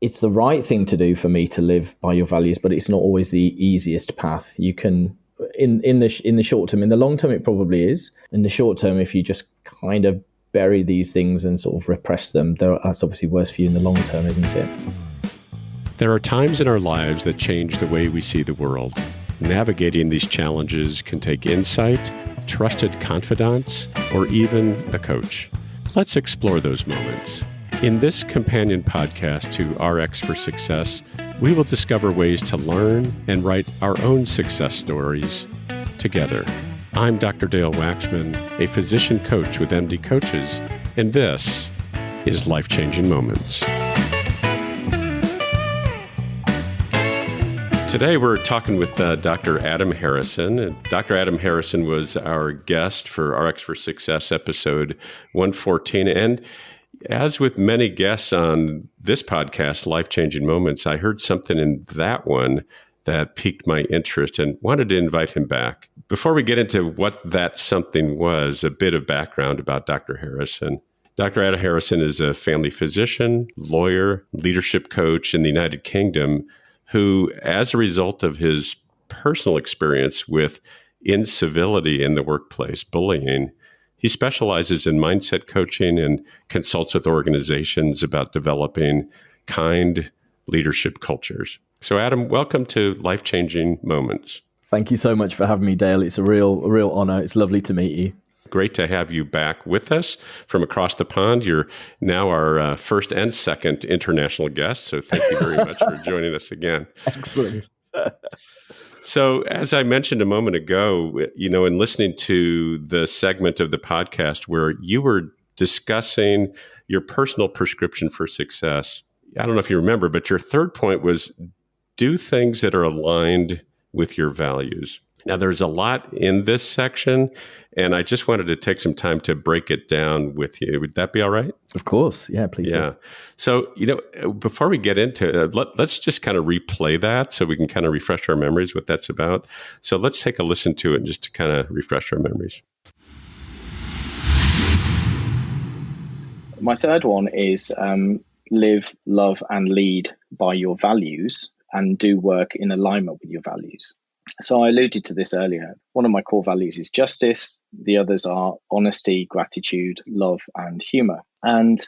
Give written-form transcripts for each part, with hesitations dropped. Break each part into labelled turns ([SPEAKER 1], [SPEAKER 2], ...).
[SPEAKER 1] it's the right thing to do for me to live by your values, but it's not always the easiest path. You can, in the short term. In the long term, it probably is. In the short term, if you just kind of bury these things and sort of repress them, that's obviously worse for you in the long term, isn't it?
[SPEAKER 2] There are times in our lives that change the way we see the world. Navigating these challenges can take insight, trusted confidants, or even a coach. Let's explore those moments. In this companion podcast to RX for Success, we will discover ways to learn and write our own success stories together. I'm Dr. Dale Waxman, a physician coach with MD Coaches, and this is Life-Changing Moments. Today we're talking with Dr. Adam Harrison. And Dr. Adam Harrison was our guest for RX for Success episode 114. And as with many guests on this podcast, Life-Changing Moments, I heard something in that one that piqued my interest and wanted to invite him back. Before we get into what that something was, a bit of background about Dr. Harrison. Dr. Adam Harrison is a family physician, lawyer, leadership coach in the United Kingdom who, as a result of his personal experience with incivility in the workplace, bullying, he specializes in mindset coaching and consults with organizations about developing kind leadership cultures. So, Adam, welcome to Life-Changing Moments.
[SPEAKER 1] Thank you so much for having me, Dale. It's a real honor. It's lovely to meet you.
[SPEAKER 2] Great to have you back with us from across the pond. You're now our first and second international guest, so thank you very much for joining us again.
[SPEAKER 1] Excellent.
[SPEAKER 2] So, as I mentioned a moment ago, in listening to the segment of the podcast where you were discussing your personal prescription for success, I don't know if you remember, but your third point was do things that are aligned with your values. Now, there's a lot in this section, and I just wanted to take some time to break it down with you. Would that be all right?
[SPEAKER 1] Of course. Yeah, please do.
[SPEAKER 2] So, before we get into it, let's just kind of replay that so we can kind of refresh our memories what that's about. So let's take a listen to it just to kind of refresh our memories.
[SPEAKER 3] My third one is live, love, and lead by your values and do work in alignment with your values. So I alluded to this earlier. One of my core values is justice. The others are honesty, gratitude, love, and humor. And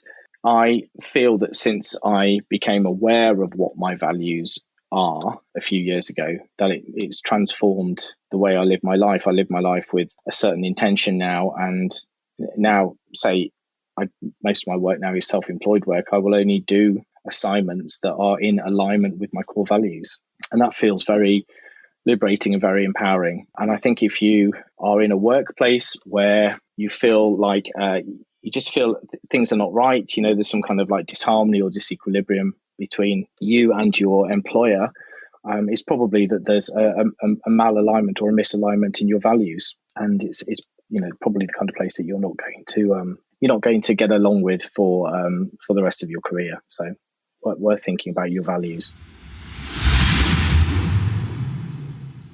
[SPEAKER 3] I feel that since I became aware of what my values are a few years ago, that it's transformed the way I live my life. I live my life with a certain intention now. And now, most of my work now is self-employed work. I will only do assignments that are in alignment with my core values. And that feels very liberating and very empowering. And I think if you are in a workplace where you feel like you just feel things are not right, there's some kind of like disharmony or disequilibrium between you and your employer, it's probably that there's a malalignment or a misalignment in your values. And it's probably the kind of place that you're not going to get along with for the rest of your career. So worth thinking about your values.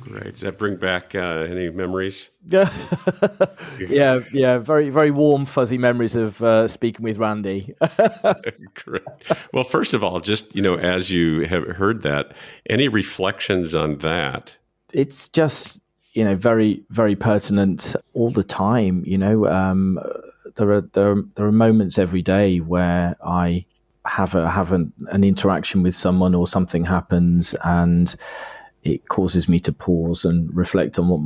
[SPEAKER 2] Great. Does that bring back any memories?
[SPEAKER 1] Yeah, very, very warm, fuzzy memories of speaking with Randy.
[SPEAKER 2] Great. Well, first of all, just, as you have heard that, any reflections on that?
[SPEAKER 1] It's just, very, very pertinent all the time. There are moments every day where I have an interaction with someone or something happens and it causes me to pause and reflect on what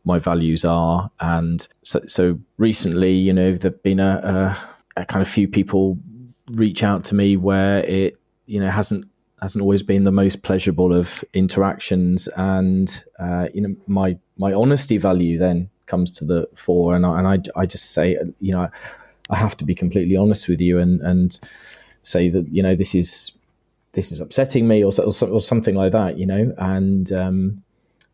[SPEAKER 1] my values are. And so recently, there've been a kind of few people reach out to me where it, hasn't always been the most pleasurable of interactions. And, my honesty value then comes to the fore. And I just say, I have to be completely honest with you and say that, this is upsetting me or something like that, and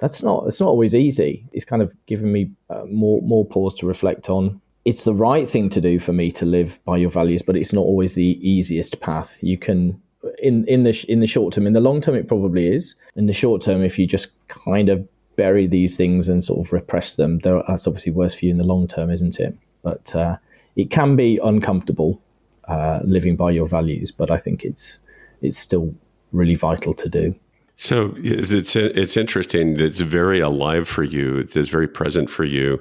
[SPEAKER 1] it's not always easy. It's kind of given me more pause to reflect on. It's the right thing to do for me to live by your values, but it's not always the easiest path. You can, in the short term. In the long term, it probably is. In the short term, if you just kind of bury these things and sort of repress them, that's obviously worse for you in the long term, isn't it? But it can be uncomfortable living by your values, but I think it's it's still really vital to do.
[SPEAKER 2] So it's interesting. It's very alive for you. It's very present for you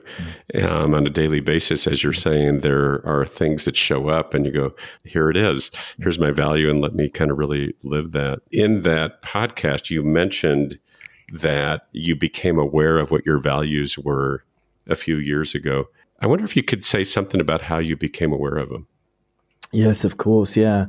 [SPEAKER 2] on a daily basis. As you're saying, there are things that show up and you go, here it is. Here's my value, and let me kind of really live that. In that podcast, you mentioned that you became aware of what your values were a few years ago. I wonder if you could say something about how you became aware of them.
[SPEAKER 1] Yes, of course. Yeah.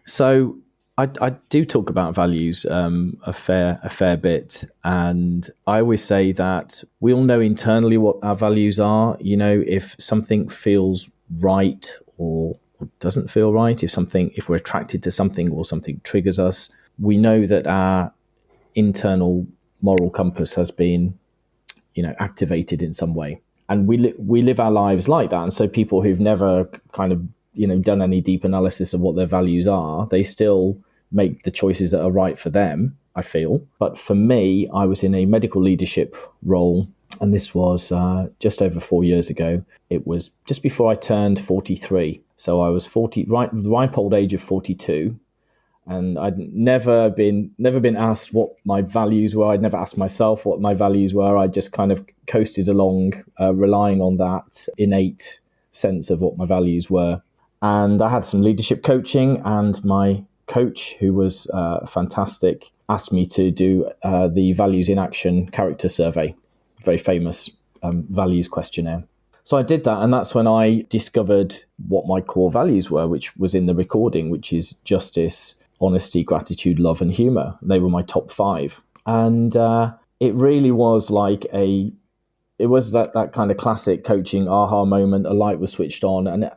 [SPEAKER 1] So I do talk about values a fair bit, and I always say that we all know internally what our values are. You know, if something feels right or doesn't feel right, if we're attracted to something or something triggers us, we know that our internal moral compass has been, activated in some way, and we live our lives like that. And so people who've never kind of done any deep analysis of what their values are, they still make the choices that are right for them, I feel. But for me, I was in a medical leadership role, and this was just over 4 years ago. It was just before I turned 43. So I was 40, right, the ripe old age of 42. And I'd never been asked what my values were. I'd never asked myself what my values were. I just kind of coasted along, relying on that innate sense of what my values were. And I had some leadership coaching, and my coach, who was fantastic, asked me to do the Values in Action character survey, very famous values questionnaire. So I did that, and that's when I discovered what my core values were, which was in the recording, which is justice, honesty, gratitude, love, and humor. They were my top 5. And it really was like it was that kind of classic coaching aha moment. A light was switched on, and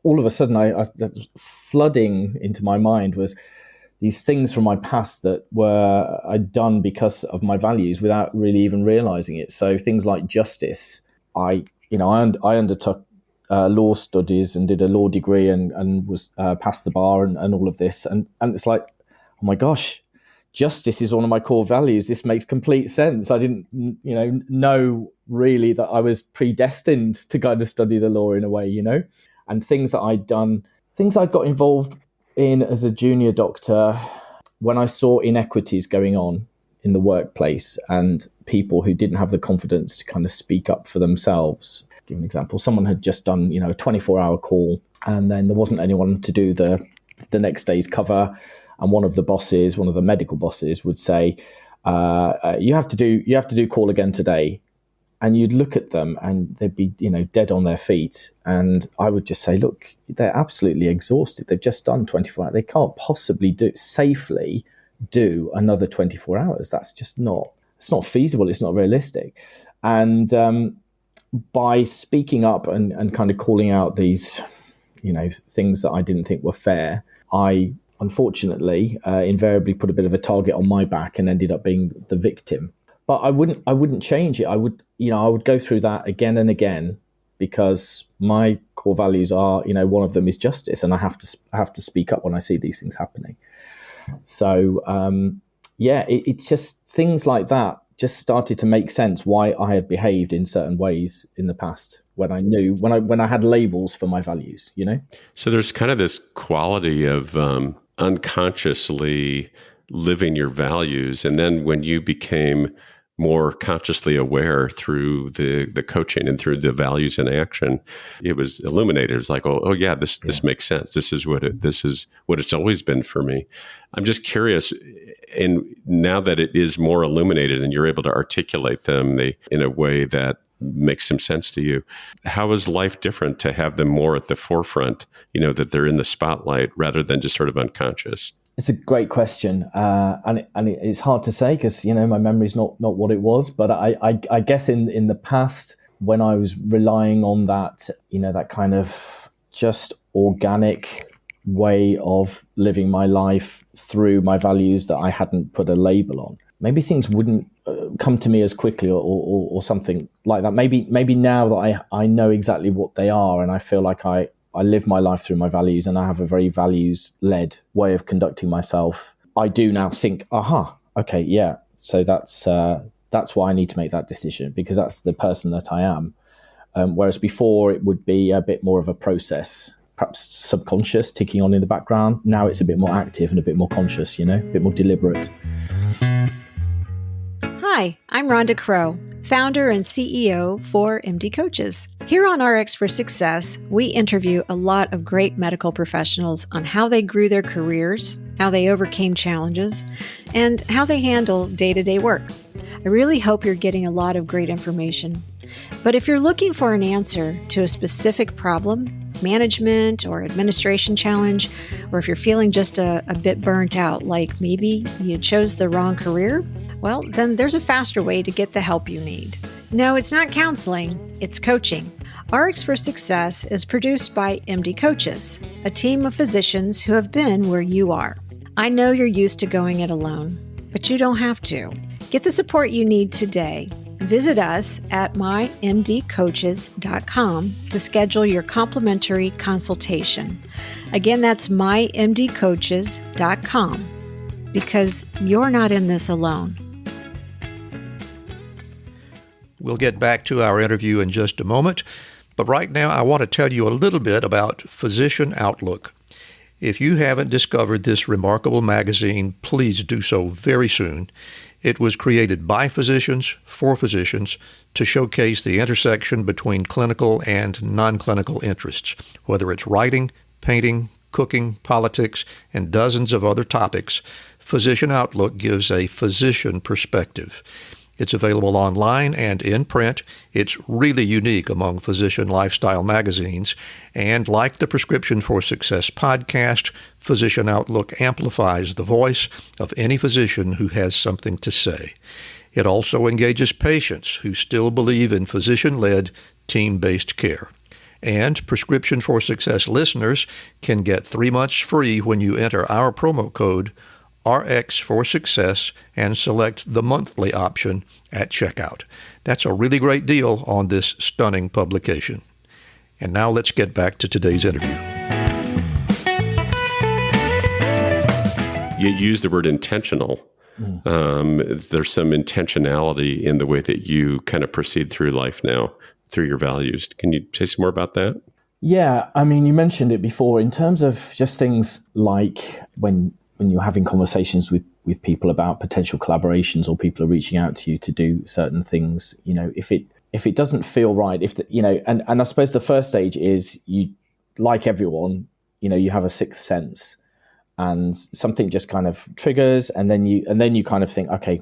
[SPEAKER 1] all of a sudden, I flooding into my mind was these things from my past that I'd done because of my values without really even realizing it. So things like justice. I undertook law studies and did a law degree and was passed the bar and all of this. And it's like, oh my gosh, justice is one of my core values. This makes complete sense. I didn't, know really that I was predestined to kind of study the law in a way, and things that I'd done, things I'd got involved in as a junior doctor when I saw inequities going on in the workplace and people who didn't have the confidence to kind of speak up for themselves. Give an example. Someone had just done, a 24-hour call, and then there wasn't anyone to do the next day's cover. And one of the medical bosses would say, you have to do call again today. And you'd look at them and they'd be, dead on their feet. And I would just say, look, they're absolutely exhausted. They've just done 24 hours. They can't possibly safely do another 24 hours. That's just it's not feasible. It's not realistic. And by speaking up and kind of calling out these, things that I didn't think were fair, I unfortunately invariably put a bit of a target on my back and ended up being the victim. But I wouldn't change it. I would go through that again and again, because my core values are, one of them is justice, and I have to speak up when I see these things happening. So it's just things like that just started to make sense why I had behaved in certain ways in the past when I had labels for my values.
[SPEAKER 2] So there's kind of this quality of unconsciously living your values, and then when you became more consciously aware through the coaching and through the values in action, it was illuminated. It was like, oh yeah, this makes sense. This is what it's always been for me. I'm just curious, and now that it is more illuminated and you're able to articulate them in a way that makes some sense to you, how is life different to have them more at the forefront, that they're in the spotlight rather than just sort of unconscious?
[SPEAKER 1] It's a great question, and it's hard to say because my memory's not what it was. But I guess in the past, when I was relying on that that kind of just organic way of living my life through my values that I hadn't put a label on, maybe things wouldn't come to me as quickly or something like that. Maybe now that I know exactly what they are, and I feel like I live my life through my values, and I have a very values-led way of conducting myself. I do now think, okay, yeah. So that's why I need to make that decision, because that's the person that I am. Whereas before it would be a bit more of a process perhaps subconscious ticking on in the background. Now it's a bit more active and a bit more conscious, a bit more deliberate.
[SPEAKER 4] Hi, I'm Rhonda Crow, founder and CEO for MD Coaches. Here on RX for Success, we interview a lot of great medical professionals on how they grew their careers, how they overcame challenges, and how they handle day-to-day work. I really hope you're getting a lot of great information. But if you're looking for an answer to a specific problem, management or administration challenge, or if you're feeling just a bit burnt out, like maybe you chose the wrong career, well, then there's a faster way to get the help you need. No, it's not counseling, it's coaching. RX for Success is produced by MD Coaches, a team of physicians who have been where you are. I know you're used to going it alone, but you don't have to. Get the support you need today. Visit us at mymdcoaches.com to schedule your complimentary consultation. Again, that's mymdcoaches.com, because you're not in this alone.
[SPEAKER 5] We'll get back to our interview in just a moment, but right now I want to tell you a little bit about Physician Outlook. If you haven't discovered this remarkable magazine, please do so very soon. It was created by physicians, for physicians, to showcase the intersection between clinical and non-clinical interests, whether it's writing, painting, cooking, politics, and dozens of other topics. Physician Outlook gives a physician perspective. It's available online and in print. It's really unique among physician lifestyle magazines. And like the Prescription for Success podcast, Physician Outlook amplifies the voice of any physician who has something to say. It also engages patients who still believe in physician-led, team-based care. And Prescription for Success listeners can get 3 months free when you enter our promo code RX for Success and select the monthly option at checkout. That's a really great deal on this stunning publication. And now let's get back to today's interview.
[SPEAKER 2] You use the word intentional. There's some intentionality in the way that you kind of proceed through life now, through your values. Can you say some more about that?
[SPEAKER 1] Yeah, I mean, you mentioned it before in terms of just things like when you're having conversations with people about potential collaborations, or people are reaching out to you to do certain things, if it doesn't feel right, and I suppose the first stage is, you, like everyone, you have a sixth sense, and something just kind of triggers, and then you kind of think, okay,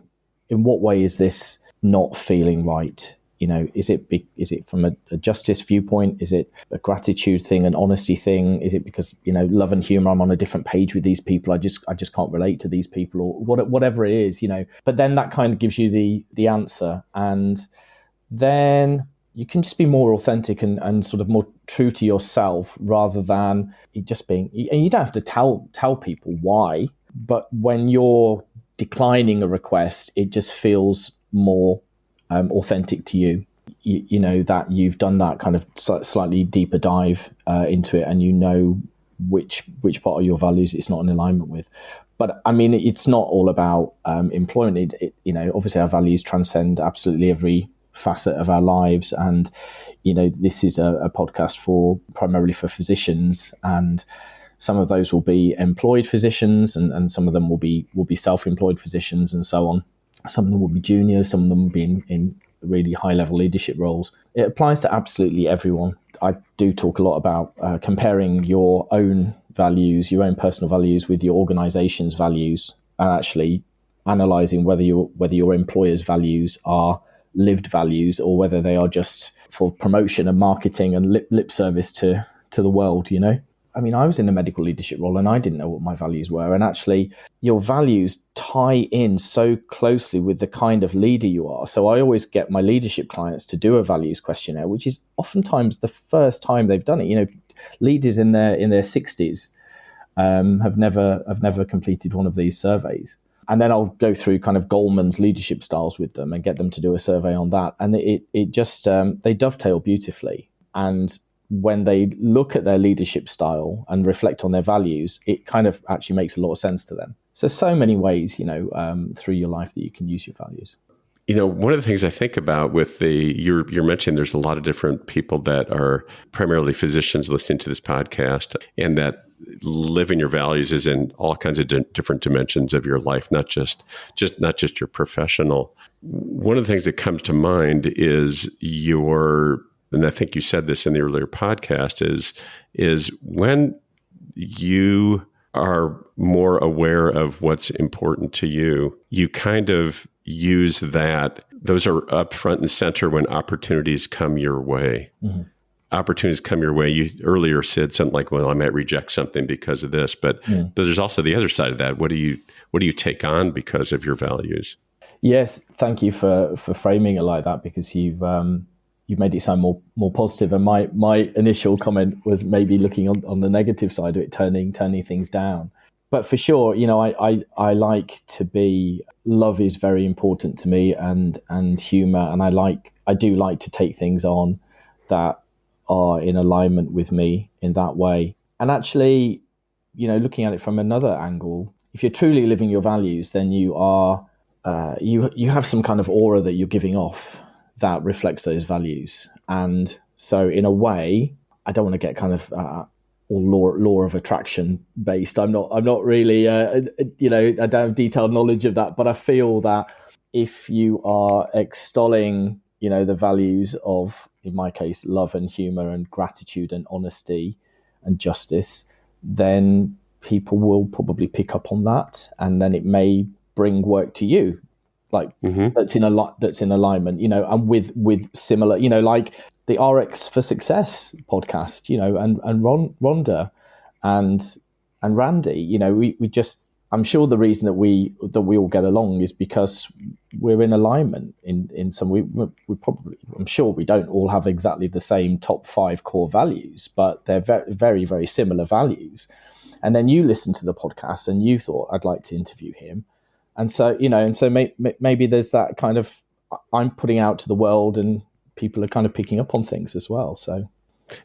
[SPEAKER 1] in what way is this not feeling right? Is it from a justice viewpoint? Is it a gratitude thing, an honesty thing? Is it because, love and humor, I'm on a different page with these people, I just can't relate to these people, or whatever it is, But then that kind of gives you the answer, and then you can just be more authentic and sort of more true to yourself, rather than it just being, and you don't have to tell people why, but when you're declining a request, it just feels more authentic to you. You that you've done that kind of slightly deeper dive into it, and which part of your values it's not in alignment with. But I mean, it's not all about employment. Obviously our values transcend absolutely every facet of our lives, and this is a podcast primarily for physicians, and some of those will be employed physicians, and some of them will be self-employed physicians, and so on. Some of them will be juniors, some of them will be in really high-level leadership roles. It applies to absolutely everyone. I do talk a lot about comparing your own values, your own personal values, with your organization's values, and actually analyzing whether your employer's values are lived values, or whether they are just for promotion and marketing and lip service to the world, I mean, I was in a medical leadership role and I didn't know what my values were. And actually, your values tie in so closely with the kind of leader you are. So I always get my leadership clients to do a values questionnaire, which is oftentimes the first time they've done it. Leaders in their 60s have never completed one of these surveys. And then I'll go through kind of Goleman's leadership styles with them and get them to do a survey on that. And it just, they dovetail beautifully. And when they look at their leadership style and reflect on their values, it kind of actually makes a lot of sense to them. So many ways, through your life that you can use your values.
[SPEAKER 2] one of the things I think about with you're mentioning there's a lot of different people that are primarily physicians listening to this podcast, and that living your values is in all kinds of different dimensions of your life, not just your professional. One of the things that comes to mind is and I think you said this in the earlier podcast, is when you are more aware of what's important to you, you kind of use that. Those are up front and center when opportunities come your way. Mm-hmm. Opportunities come your way. You earlier said something like, well, I might reject something because of this, but there's also the other side of that. What do you take on because of your values?
[SPEAKER 1] Yes. Thank you for framing it like that, because you've made it sound more positive. And my initial comment was maybe looking on the negative side of it, turning things down. But for sure, I like to be. Love is very important to me, and humor, and I do like to take things on that are in alignment with me in that way. And actually, looking at it from another angle, if you're truly living your values, then you are you have some kind of aura that you're giving off that reflects those values. And so, in a way, I don't want to get kind of or law of attraction based. I'm not really, I don't have detailed knowledge of that, but I feel that if you are extolling, the values of, in my case, love and humor and gratitude and honesty and justice, then people will probably pick up on that, and then it may bring work to you, like that's in alignment, and with similar, like the RX for Success podcast, and Rhonda and Randy, we just, I'm sure the reason that we all get along is because we're in alignment in some, we probably, I'm sure we don't all have exactly the same top 5 core values, but they're very, very, very similar values. And then you listen to the podcast and you thought, I'd like to interview him. And so, maybe there's that kind of, I'm putting out to the world and people are kind of picking up on things as well. So,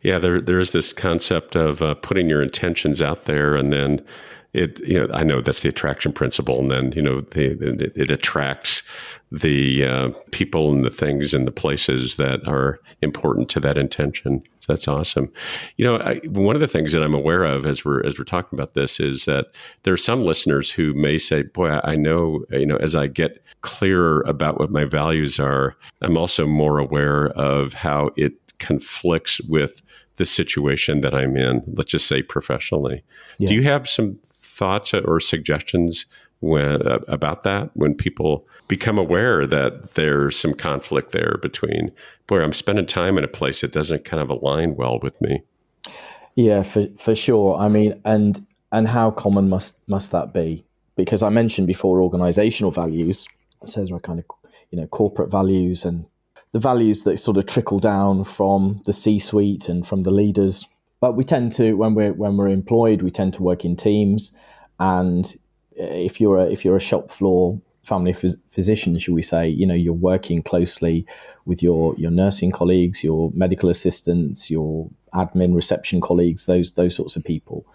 [SPEAKER 2] yeah, there is this concept of putting your intentions out there, and then I know that's the attraction principle, and then it attracts the people and the things and the places that are important to that intention. So that's awesome. One of the things that I'm aware of as we're talking about this is that there are some listeners who may say, "Boy, I know, as I get clearer about what my values are, I'm also more aware of how it conflicts with the situation that I'm in." Let's just say professionally. Yeah. Do you have some thoughts or suggestions about that when people become aware that there's some conflict there between, boy, I'm spending time in a place that doesn't kind of align well with me?
[SPEAKER 1] Yeah, for sure. I mean, and how common must that be? Because I mentioned before organizational values. So those are kind of, corporate values and the values that sort of trickle down from the C-suite and from the leaders. But we tend to, when we're employed, we tend to work in teams. And if you're a shop floor family physician, should we say, you're working closely with your nursing colleagues, your medical assistants, your admin reception colleagues, those sorts of people.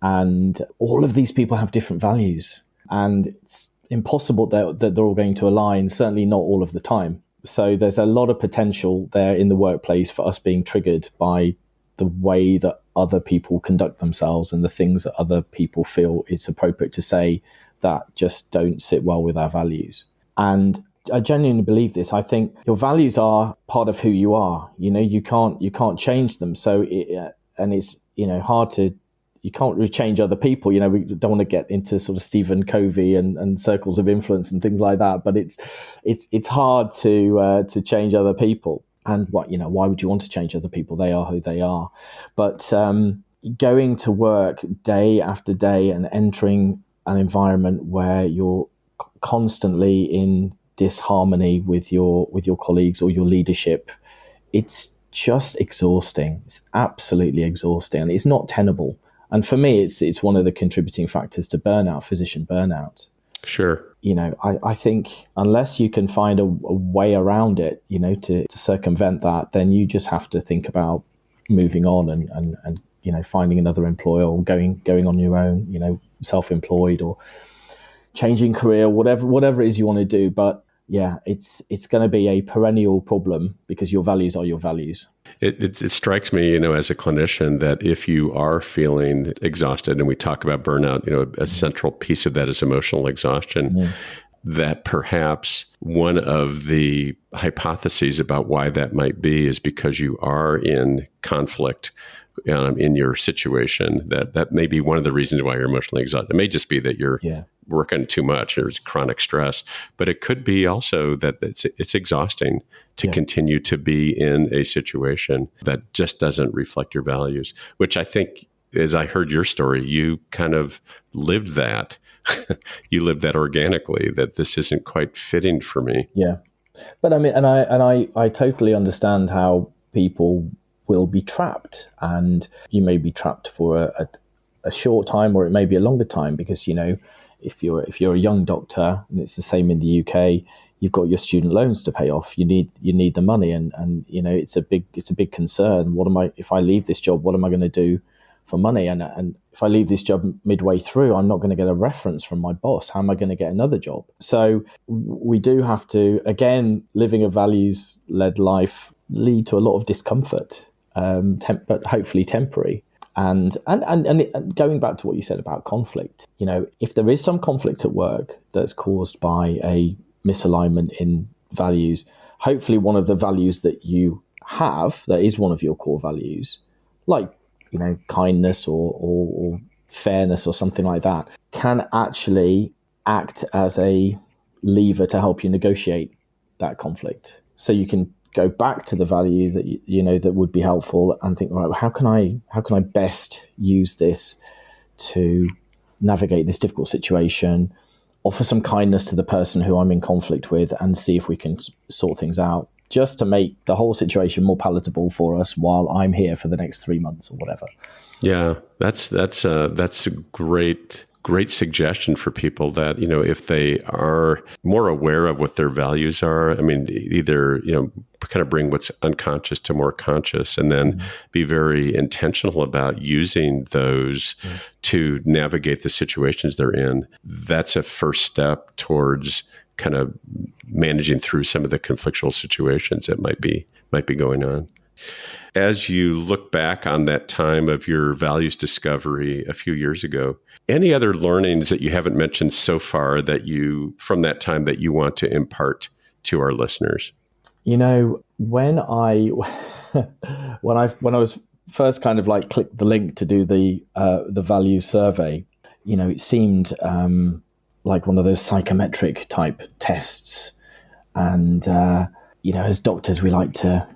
[SPEAKER 1] And all of these people have different values, and it's impossible that they're all going to align, certainly not all of the time. So there's a lot of potential there in the workplace for us being triggered by the way that other people conduct themselves and the things that other people feel it's appropriate to say that just don't sit well with our values. And I genuinely believe this. I think your values are part of who you are. You can't change them. So it's hard to, you can't really change other people. We don't want to get into sort of Stephen Covey and circles of influence and things like that. But it's hard to change other people. And why would you want to change other people? They are who they are. But going to work day after day and entering an environment where you're constantly in disharmony with your colleagues or your leadership, it's just exhausting. It's absolutely exhausting, and it's not tenable. And for me, it's one of the contributing factors to burnout, physician burnout.
[SPEAKER 2] Sure.
[SPEAKER 1] I think unless you can find a way around it, to circumvent that, then you just have to think about moving on and finding another employer or going on your own, self-employed or changing career, whatever it is you want to do. But it's going to be a perennial problem because your values are your values.
[SPEAKER 2] It strikes me, as a clinician, that if you are feeling exhausted, and we talk about burnout, a central piece of that is emotional exhaustion, that perhaps one of the hypotheses about why that might be is because you are in conflict in your situation. That may be one of the reasons why you're emotionally exhausted. It may just be that you're working too much, or chronic stress, but it could be also that it's exhausting to continue to be in a situation that just doesn't reflect your values, which I think, as I heard your story, you kind of lived that. You lived that organically, that this isn't quite fitting for me.
[SPEAKER 1] Yeah. But I mean, and I totally understand how people will be trapped, and you may be trapped for a short time, or it may be a longer time, because, if you're a young doctor, and it's the same in the UK, you've got your student loans to pay off. You need the money, and it's a big concern. If I leave this job, what am I going to do for money? And if I leave this job midway through, I'm not going to get a reference from my boss. How am I going to get another job? So we do have to, again, living a values-led life lead to a lot of discomfort, but hopefully temporary. And going back to what you said about conflict, if there is some conflict at work that's caused by a misalignment in values, hopefully one of the values that you have, that is one of your core values, like, kindness or fairness or something like that, can actually act as a lever to help you negotiate that conflict. So you can go back to the value that that would be helpful, and think, right, how can I best use this to navigate this difficult situation, offer some kindness to the person who I'm in conflict with, and see if we can sort things out, just to make the whole situation more palatable for us while I'm here for the next 3 months or whatever.
[SPEAKER 2] Yeah, that's a great suggestion for people, that, if they are more aware of what their values are, I mean, either, kind of bring what's unconscious to more conscious, and then be very intentional about using those to navigate the situations they're in. That's a first step towards kind of managing through some of the conflictual situations that might be going on. As you look back on that time of your values discovery a few years ago, any other learnings that you haven't mentioned so far from that time that you want to impart to our listeners?
[SPEAKER 1] When I was first kind of like clicked the link to do the value survey, it seemed like one of those psychometric type tests, and as doctors we like to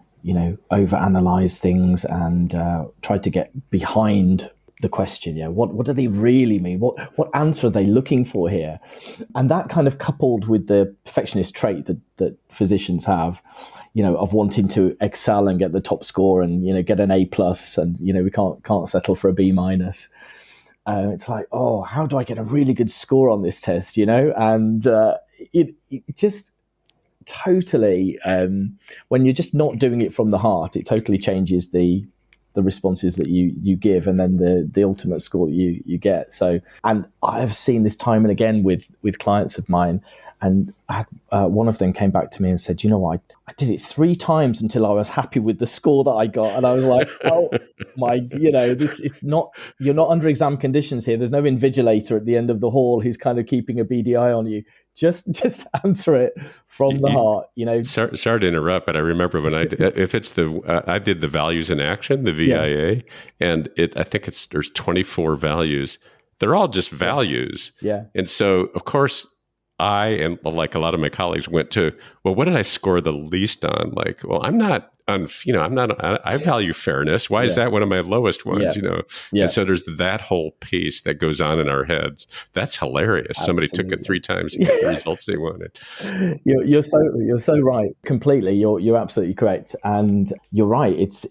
[SPEAKER 1] overanalyze things and try to get behind the question. What do they really mean? What answer are they looking for here? And that kind of coupled with the perfectionist trait that physicians have, of wanting to excel and get the top score and get an A+, and we can't settle for a B-. It's like, oh, how do I get a really good score on this test? And it just totally, when you're just not doing it from the heart, it totally changes the responses that you give, and then the ultimate score that you get. So, and I have seen this time and again with clients of mine, and one of them came back to me and said, I did it 3 times until I was happy with the score that I got. And I was like, oh my, you're not under exam conditions here. There's no invigilator at the end of the hall who's kind of keeping a beady eye on you. Just answer it from the heart,
[SPEAKER 2] Sorry to interrupt, but I remember when I did the values in action, the VIA, and I think there's 24 values. They're all just values.
[SPEAKER 1] Yeah.
[SPEAKER 2] And so, of course, I, and like a lot of my colleagues, went to, well, what did I score the least on? Like, well, I value fairness. Why is that one of my lowest ones? And so there's that whole piece that goes on in our heads. That's hilarious. Absolutely. Somebody took it 3 times to get the results they wanted.
[SPEAKER 1] You're so right. Completely. You're absolutely correct. And you're right. It's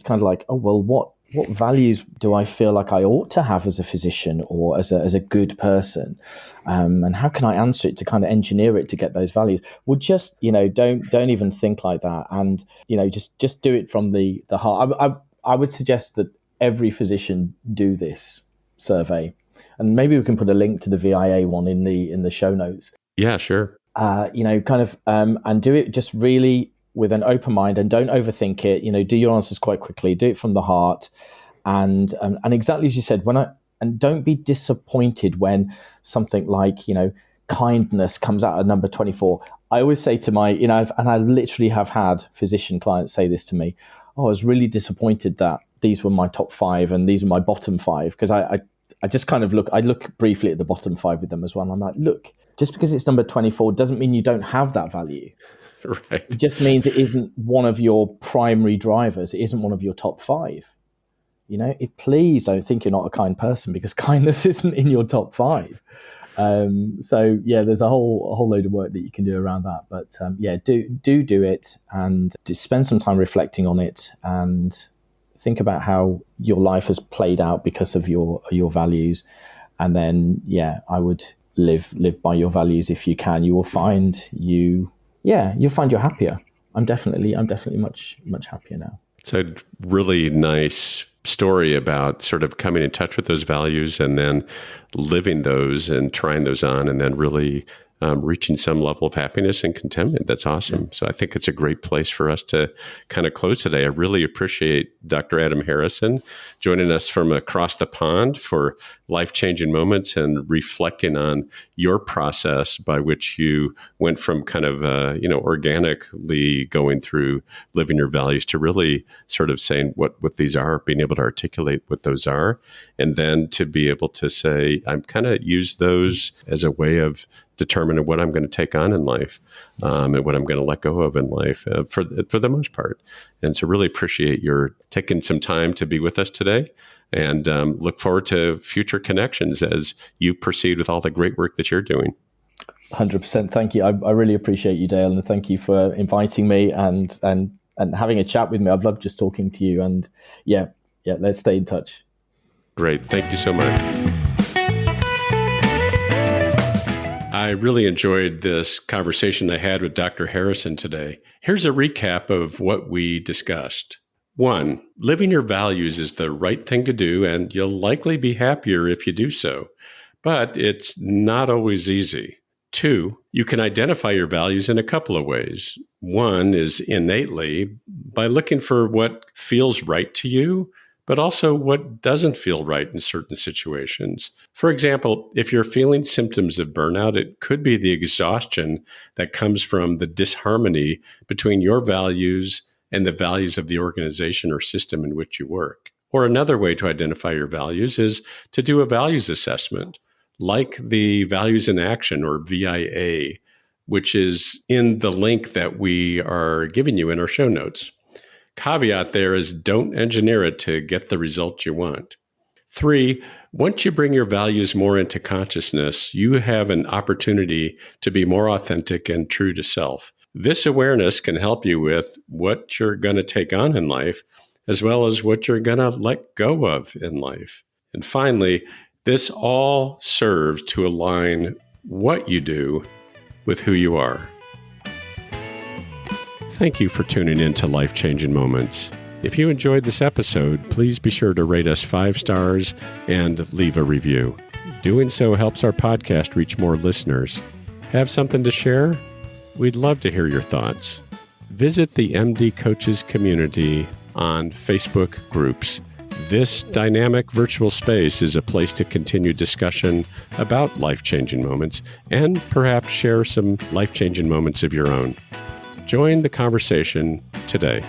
[SPEAKER 1] kind of like, oh, well, what values do I feel like I ought to have as a physician or as a good person? And how can I answer it to kind of engineer it to get those values? Well, just, don't even think like that. And, just do it from the heart. I would suggest that every physician do this survey, and maybe we can put a link to the VIA one in the show notes.
[SPEAKER 2] Yeah, sure.
[SPEAKER 1] and do it just really with an open mind, and don't overthink it. Do your answers quite quickly. Do it from the heart, and exactly as you said, and don't be disappointed when something like kindness comes out at number 24. I always say to my, and I literally have had physician clients say this to me. Oh, I was really disappointed that these were my top 5 and these were my bottom 5, because I just kind of look briefly at the bottom 5 with them as well. And I'm like, look, just because it's number 24 doesn't mean you don't have that value.
[SPEAKER 2] Right.
[SPEAKER 1] It just means it isn't one of your primary drivers. It isn't one of your top 5. Please don't think you're not a kind person, because kindness isn't in your top 5. So yeah, there's a whole load of work that you can do around that. But do it, and just spend some time reflecting on it, and think about how your life has played out because of your values. And then I would live by your values if you can. You will find you'll find you're happier. I'm definitely much happier now.
[SPEAKER 2] It's a really nice story about sort of coming in touch with those values and then living those and trying those on, and then really reaching some level of happiness and contentment. That's awesome. So I think it's a great place for us to kind of close today. I really appreciate Dr. Adam Harrison joining us from across the pond for life-changing moments and reflecting on your process by which you went from kind of, organically going through living your values to really sort of saying what these are, being able to articulate what those are, and then to be able to say, I'm kind of use those as a way of determining what I'm going to take on in life, and what I'm going to let go of in life for the most part. And so really appreciate your taking some time to be with us today, and look forward to future connections as you proceed with all the great work that you're doing.
[SPEAKER 1] 100%. Thank you. I really appreciate you, Dale, and thank you for inviting me and having a chat with me. I've loved just talking to you, and let's stay in touch.
[SPEAKER 2] Great. Thank you so much. I really enjoyed this conversation I had with Dr. Harrison today. Here's a recap of what we discussed. 1, living your values is the right thing to do, and you'll likely be happier if you do so. But it's not always easy. 2, you can identify your values in a couple of ways. 1 is innately, by looking for what feels right to you, but also what doesn't feel right in certain situations. For example, if you're feeling symptoms of burnout, it could be the exhaustion that comes from the disharmony between your values and the values of the organization or system in which you work. Or another way to identify your values is to do a values assessment, like the Values in Action, or VIA, which is in the link that we are giving you in our show notes. Caveat there is don't engineer it to get the result you want. 3, once you bring your values more into consciousness, you have an opportunity to be more authentic and true to self. This awareness can help you with what you're going to take on in life, as well as what you're going to let go of in life. And finally, this all serves to align what you do with who you are. Thank you for tuning in to Life-Changing Moments. If you enjoyed this episode, please be sure to rate us 5 stars and leave a review. Doing so helps our podcast reach more listeners. Have something to share? We'd love to hear your thoughts. Visit the MD Coaches community on Facebook groups. This dynamic virtual space is a place to continue discussion about life-changing moments and perhaps share some life-changing moments of your own. Join the conversation today.